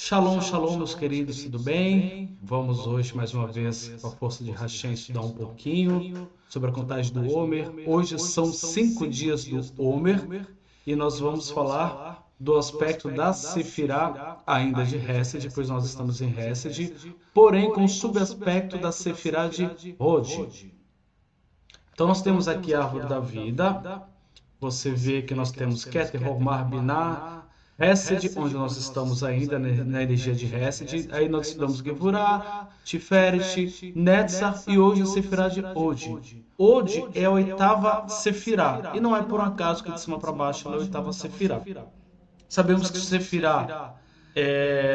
Shalom, shalom, meus queridos, tudo bem? Vamos hoje, mais uma vez, com a força de Hashem, estudar um pouquinho sobre a contagem do Homer. Hoje são 5 dias do Homer e nós vamos falar do aspecto da Sefirá, ainda de Hesed, pois nós estamos em Hesed, porém com o subaspecto da Sefirá de Hod. Então nós temos aqui a árvore da vida. Você vê que nós temos Keter, Homar, Binah, Hesed, onde nós estamos ainda na energia de Hesed. Aí nós estudamos Gevurah, Tiferet, Netzach e hoje a Sefirá de Hod. Hod é a oitava Sefirá. E não é por um acaso que de cima para baixo ela é a oitava Sefirá. Sabemos que Sefirá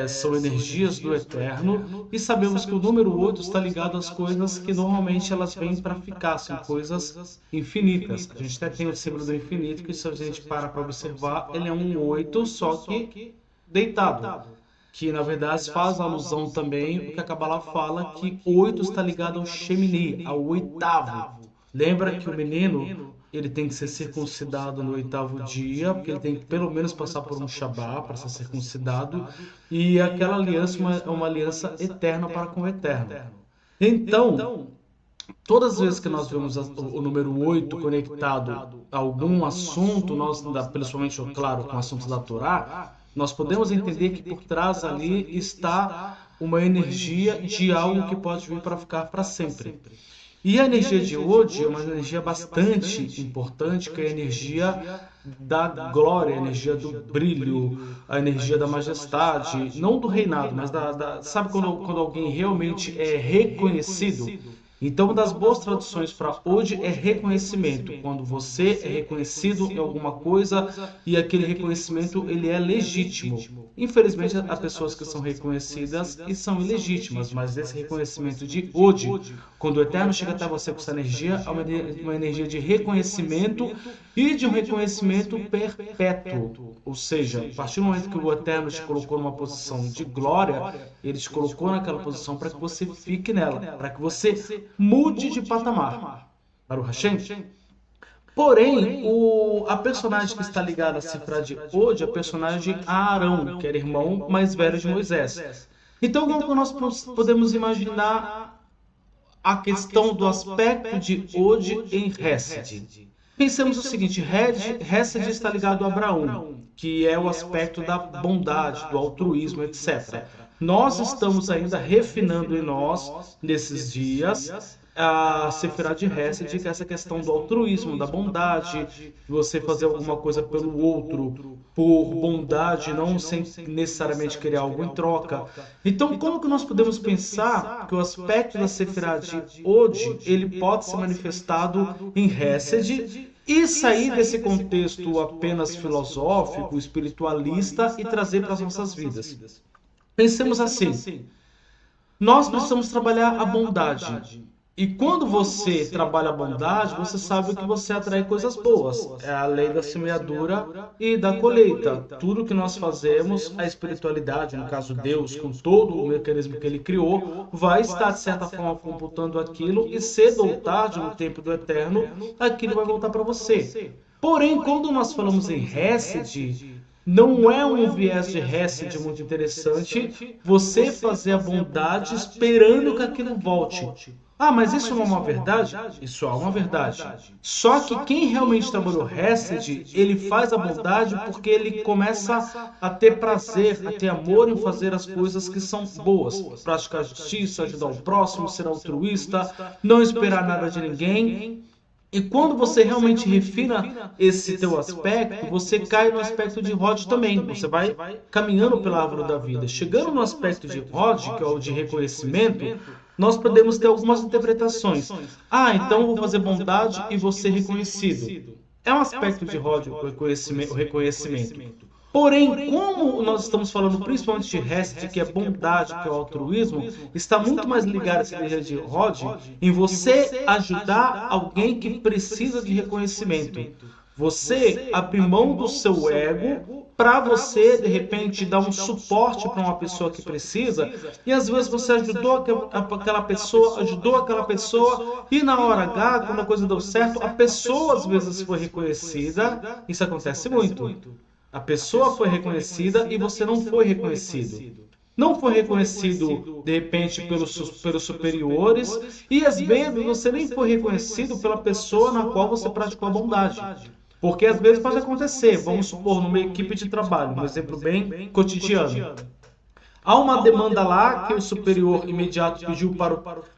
são energias do Eterno e sabemos que o número 8 está ligado às coisas que normalmente elas vêm para ficar, são coisas infinitas. A gente até tem o símbolo do infinito, que se a gente para observar, ele é um 8, só que deitado. Que na verdade faz alusão também o que a Kabbalah fala, que 8 está ligado ao Shemini, ao oitavo. Lembra que o menino ele tem que ser circuncidado no 8º dia, porque ele tem que pelo menos passar por um Shabá para ser circuncidado, e aquela aliança é uma aliança eterna para com o Eterno. Então, todas as vezes que nós vemos o número 8 conectado a algum assunto, principalmente, claro, com assuntos da Torá, nós podemos entender que por trás ali está uma energia de algo que pode vir para ficar para sempre. E a energia de Hod é uma energia bastante importante, que é a energia da glória, a energia do brilho, a energia da majestade, não do reinado, mas sabe quando alguém realmente é reconhecido? Então, uma das boas traduções para Hod é reconhecimento, quando você é reconhecido em alguma coisa e aquele reconhecimento ele é legítimo. Infelizmente, há pessoas que são reconhecidas e são ilegítimas, mas esse reconhecimento de Hod, quando o Eterno chega até você com essa energia, é uma energia de reconhecimento e de um reconhecimento perpétuo. Ou seja, a partir do momento que o Eterno te colocou numa posição de glória, ele te colocou naquela posição para que você fique nela, para que você mude de patamar. Para o Hashem. Porém, a personagem que está ligada à Sefirá de Hod é a personagem Arão, que era irmão mais velho de Moisés. Então, como nós podemos imaginar a questão do aspecto de Hod em Hesed? Pensemos o seguinte, Hesed está ligado a Abraão, que é o aspecto da bondade, do altruísmo, etc. Nós estamos ainda refinando em nós, nesses dias, a Sefirá de Hesed, que é essa questão do altruísmo, da bondade, de você fazer alguma coisa pelo outro, por bondade, não sem necessariamente querer algo em troca. Então, como que nós podemos pensar que o aspecto da Sefirá de Hod, ele pode ser manifestado em Hesed, e sair desse contexto apenas filosófico, espiritualista e trazer para as nossas vidas? Pensemos assim, nós precisamos trabalhar a bondade. E quando você trabalha a bondade, você sabe que você atrai coisas boas. É a lei da semeadura e da colheita. Tudo que nós fazemos, a espiritualidade, no caso Deus, com todo o mecanismo que ele criou, vai estar, de certa forma, computando aquilo e cedo ou tarde, no tempo do eterno, aquilo vai voltar para você. Porém, quando nós falamos em Hesed, não é um viés de Hesed muito interessante você fazer a bondade esperando que aquilo volte. Ah, mas isso não é uma verdade? Isso é uma verdade. Só que quem realmente trabalhou Hesed, ele faz a bondade porque ele começa a ter prazer, a ter amor em fazer as coisas que são boas. Praticar justiça, ajudar o próximo, ser altruísta, não esperar nada de ninguém. E quando você realmente refina esse teu aspecto, você cai no aspecto de Hod também. Você vai caminhando pela árvore da vida. Chegando no aspecto de Hod, que é o de reconhecimento, nós podemos ter algumas interpretações. Ah, então eu vou fazer bondade e vou ser reconhecido. É um aspecto de Hod, o reconhecimento. Porém, como nós estamos falando principalmente de Hesed, que é bondade, que é o altruísmo, está muito mais ligado a essa ideia de Hod em você ajudar alguém que precisa de reconhecimento. Você abrir mão do seu ego para você, de repente, dar um suporte para uma pessoa que precisa, e às vezes você ajudou aquela pessoa, e na hora H, quando a coisa deu certo, a pessoa às vezes foi reconhecida. Isso acontece muito. A pessoa foi reconhecida e você não foi reconhecido. não foi reconhecido, de repente, pelos superiores, e às vezes você nem foi reconhecido pela pessoa na qual você praticou a bondade. Porque às vezes pode acontecer, vamos supor, numa equipe de trabalho, um exemplo bem cotidiano. Há uma demanda lá que o superior imediato pediu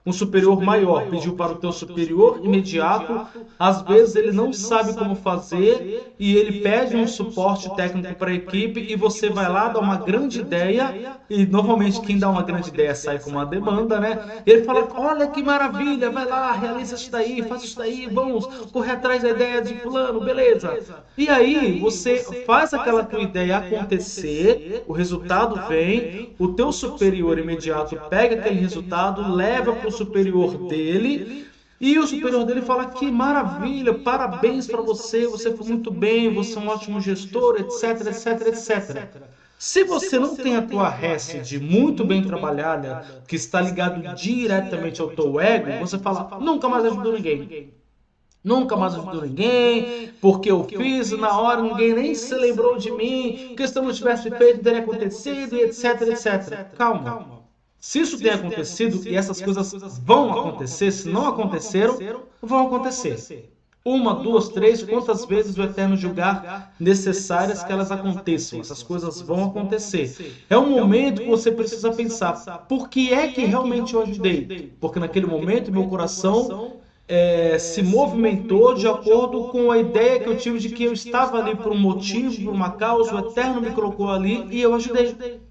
um superior maior, pediu para o teu superior imediato. Às vezes ele não sabe como fazer e ele pede um suporte técnico para a equipe e você vai lá, dá uma grande ideia e normalmente quem dá uma grande ideia sai com uma demanda, né? E ele fala, olha que maravilha, vai lá, realiza isso daí, faz isso daí, vamos correr atrás da ideia de fulano, beleza. E aí você faz aquela tua ideia acontecer, o resultado vem, o teu superior imediato pega aquele resultado, leva para o superior dele, e o superior dele fala que maravilha, parabéns para você, você foi muito bem, você é um ótimo gestor, etc, etc, etc. Se você não tem a tua REST muito bem trabalhada, que está ligado diretamente ao teu ego, você fala, nunca mais ajudou ninguém. Nunca mais ajudou ninguém, porque eu fiz na hora, ninguém nem se lembrou de mim, que se eu não tivesse feito, teria acontecido, e etc, etc. Calma. Se isso tem acontecido e essas coisas vão acontecer, se não aconteceram, vão acontecer. Uma, duas, três, quantas vezes o Eterno julgar necessárias que elas aconteçam. Essas coisas vão acontecer. É um momento que você precisa pensar, por que é que realmente eu ajudei? Porque naquele momento meu coração se movimentou de acordo com a ideia que eu tive de que eu estava ali por um motivo, por uma causa, o Eterno me colocou ali e eu ajudei.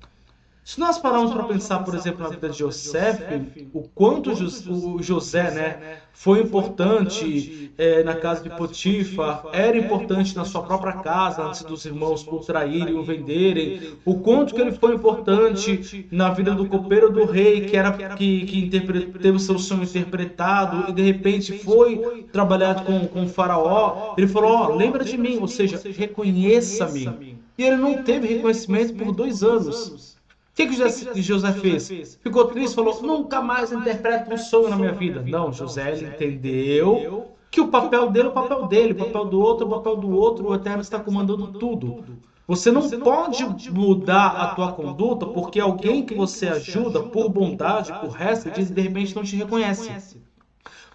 Se nós pararmos para pensar, por exemplo, na vida de José, o quanto o José, né, foi importante na casa de Potifar, era importante na sua própria casa, antes dos irmãos por traírem ou venderem, o quanto que ele foi importante na vida do copeiro do rei, que teve o seu sonho interpretado e de repente foi trabalhar com o faraó, ele falou, lembra de mim, ou seja, reconheça-me. E ele não teve reconhecimento por 2 anos. O que José fez? Ficou triste, falou, nunca mais interpreto um sonho na minha vida. Não, José, ele entendeu que o papel dele é o papel dele, o papel do outro é o papel do outro, o Eterno está comandando tudo. Você não pode mudar a tua conduta porque alguém que você ajuda por bondade, por resto, de repente não te reconhece.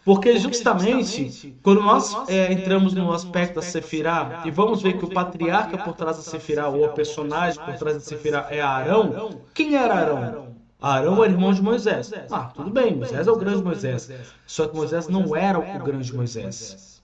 Porque justamente, quando nós entramos no aspecto da Sefirá, e vamos ver que o patriarca por trás da Sefirá, ou o personagem por trás da Sefirá é Arão, quem era Arão? Arão era irmão de Moisés. Tudo bem, Moisés é o grande Moisés. Só que Moisés não era o grande Moisés.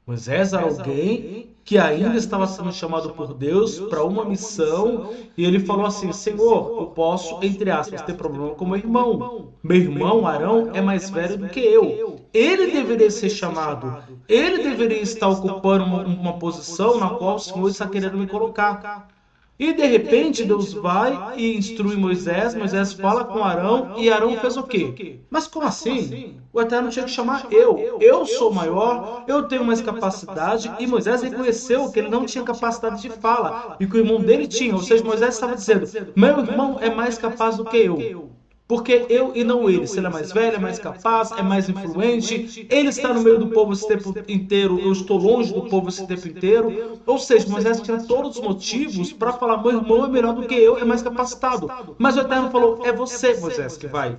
Moisés era alguém que ainda estava sendo chamado por Deus para uma missão e ele falou assim, Senhor, eu posso, entre aspas, ter problema com meu irmão. Meu irmão, Arão, é mais velho do que eu. Ele deveria ser chamado. Ele deveria estar ocupando uma posição na qual o Senhor está querendo me colocar. E de repente Deus vai e instrui Moisés, Moisés fala com Arão e Arão fez o quê? Mas como assim? O Eterno tinha que chamar eu sou maior, eu tenho mais capacidade e Moisés reconheceu que ele não tinha capacidade de fala e que o irmão dele tinha, ou seja, Moisés estava dizendo, meu irmão é mais capaz do que eu. Porque eu e não ele, se ele é mais velho, é mais capaz, é mais influente, ele está no meio do povo esse tempo inteiro, eu estou longe do povo esse tempo inteiro. Ou seja, Moisés tinha todos os motivos para falar, meu irmão é melhor do que eu, é mais capacitado. Mas o Eterno falou, é você, Moisés, que vai.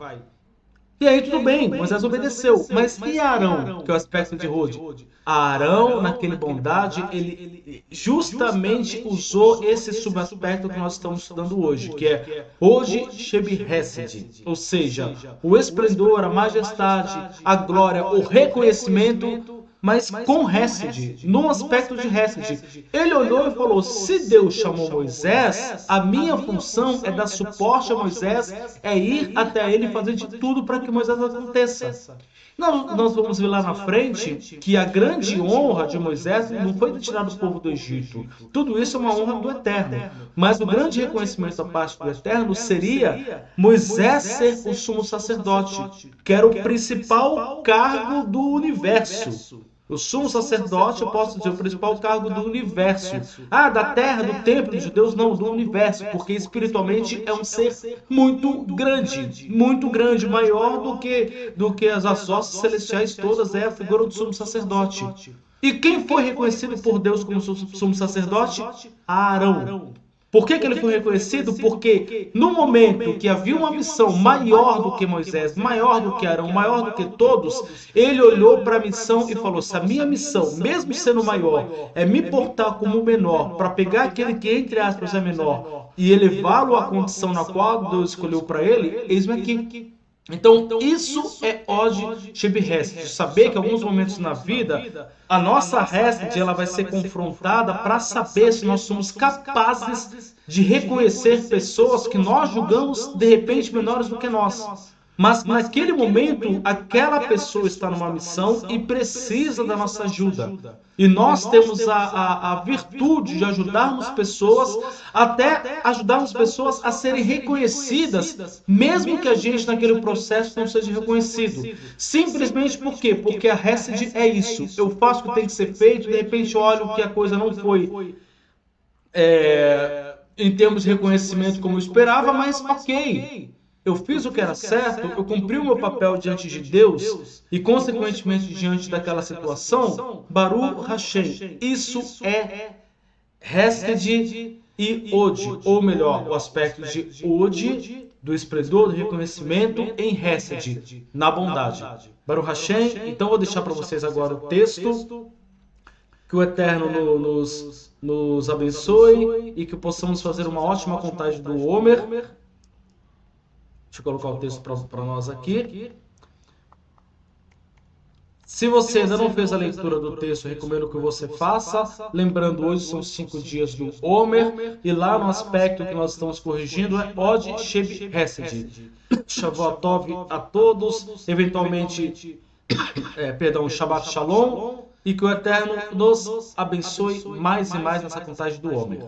E aí tudo bem, Moisés obedeceu. Mas e Arão, que é o aspecto de Hod? Arão, naquele bondade, ele justamente usou esse subaspecto que nós estamos estudando hoje, que é Hod Sheb Hesed, ou seja, o esplendor, a majestade, a glória, o reconhecimento, mas com Hesed, no aspecto de Hesed. Ele olhou e falou, se Deus chamou Moisés, a minha função é dar suporte a Moisés, é ir até ele e fazer de tudo para que Moisés aconteça. Nós vamos ver lá na frente que a grande honra de Moisés não foi de tirar o povo do Egito. Tudo isso é uma honra do Eterno. Mas o grande reconhecimento da parte do Eterno seria Moisés ser o sumo sacerdote, que era o principal cargo do universo. O sumo sacerdote, eu posso dizer, o principal cargo do universo. Da terra, do templo dos judeus, não, do universo, porque espiritualmente é um ser muito grande, maior do que as hostes celestiais todas, é a figura do sumo sacerdote. E quem foi reconhecido por Deus como sumo sacerdote? Arão. Por que que ele foi reconhecido? Porque no momento que havia uma missão maior do que Moisés, maior do que Arão, maior do que todos, ele olhou para a missão e falou: se a minha missão, mesmo sendo maior, é me portar como o menor, para pegar aquele que, entre aspas, é menor, e elevá-lo à condição na qual Deus escolheu para ele, eis-me aqui. Então, isso é Od Shebihesed, saber que em alguns momentos na vida, a nossa Hesed, ela vai ser confrontada para saber se nós somos capazes de reconhecer pessoas que nós julgamos de repente menores do que nós. Mas naquele momento, aquela pessoa está numa missão e precisa da nossa ajuda. E nós temos a virtude de ajudarmos pessoas, até ajudarmos pessoas a serem reconhecidas, mesmo que a gente naquele processo não seja reconhecido. Simplesmente por quê? Porque a Hesed é isso. Eu faço o que tem que ser feito, de repente olho que a coisa não foi em termos de reconhecimento como eu esperava, mas ok. Eu fiz o que era certo, eu cumpri o meu papel diante de Deus e, consequentemente, diante daquela situação, Baruch Hashem. Isso é Hesed e Od, ou melhor, o aspecto de Od, do esplendor, do reconhecimento, em Hesed, na bondade. Baruch Hashem, então vou deixar para vocês agora o texto, que o Eterno nos abençoe e que possamos fazer uma ótima contagem do Homer. Deixa eu colocar o texto para nós aqui. Se você ainda não fez a leitura do texto, eu recomendo que você faça. Lembrando, hoje são 5 dias do Homer. E lá no aspecto que nós estamos corrigindo é Od Shebihesed. Shavuot Tov a todos. Eventualmente, Shabbat Shalom. E que o Eterno nos abençoe mais e mais nessa contagem do Homer.